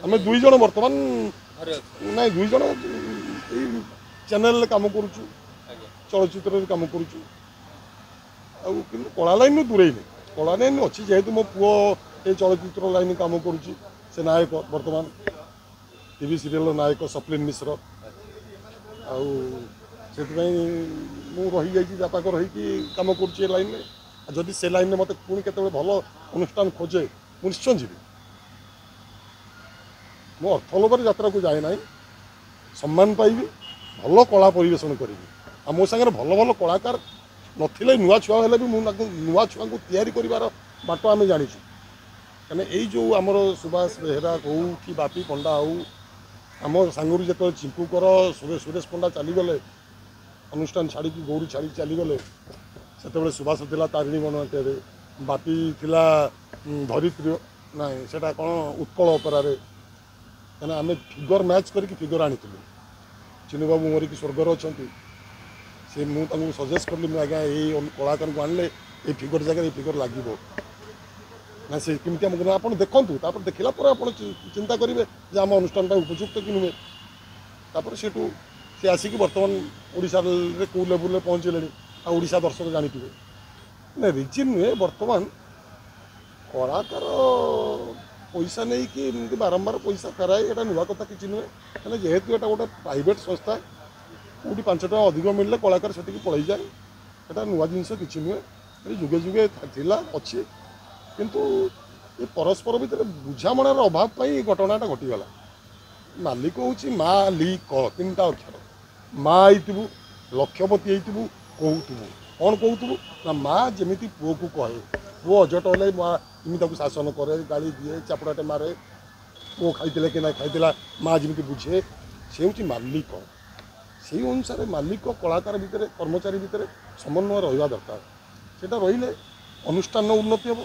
आम दुई जन बर्तमान ना दुई जन चैनल काम करुचु चलचित्र काम करुचु कला लाइन दूरे कला लाइन अच्छी जेहेतु मो पुओ ये चलचित्र लाइन काम करुच्ची से नायक बर्तमान टीवी सीरियल नायक सप्लिन मिश्र से रही जा पाक रही कम कर लाइन में जदि से लाइन में मत पुणी के भल अनुष्ठान खोजे निश्चय जी मो अर्थ लोभर यात्रा को जाए ना सम्मान पाइबी भल कला परिवेशन करी आ मो सागर भल भल कलाकार नथिले नुआ छुआ हेले भी नुआ छुआ को तैयारी करिवार बाट आम जाचु कहीं यही जो आमर सुभाष बेहेरा हो कि बापी पंडा हो आम सांगरू जो चिंकुकर सुरेश पंडा चलीगले अनुष्ठान छाड़ी गौरी छाड़ी चलीगले से सुभाष था तारिणी बनटे बापी थिला धरित्री ना से उत्कल अपेरारे कहीं आम फिगर मैच करके फिगर आनी चिन्नु बाबू मरिकी स्वर्गर अच्छा से मुझे सजेस्ट कली आज्ञा ये कलाकार को आनले ये फिगर जगह ये फिगर लगे ना से कमी आम आप देखूँ देखला आप चिंता करेंगे जे आम अनुष्ठान उपयुक्त कि नुहे तापर से सी आसिक बर्तमान ओडिशा रे कौ लेवल पहुँचले आशा दर्शक जानी ना रिजिन नुहे बर्तमान कलाकार पैसा नहीं कि बारंबार पैसा फेराए ये नुआ कथा कि नुहे क्या जेहेतु यहाँ गोटे प्राइवेट संस्था कौटी 5 टका अधिक मिलले कलाकार से पलि जाए यहाँ नुआ जिनस कि नुहे जुगे जुगे थिला अच्छी किंतु ये परस्पर भितर बुझामणार अभाव पाई घटनाटा घटीगला मालिक हूँ मालिक 3टा अक्षर माँ आईतु लक्षपति आईतु कहतु कौन कहतु ना माँ जमी पुओ को कहे पुओ अजट हेल्ले माँ जमी शासन करे गाड़ी दिए चापड़ाटे मारे पुओ खाई कि ना खाई माँ जमी बुझे से हूँ मालिक से अनुसार मालिक कलाकार भितर कर्मचारी भितर समन्वय रहा दरकार से रही अनुष्ठान उन्नति हम।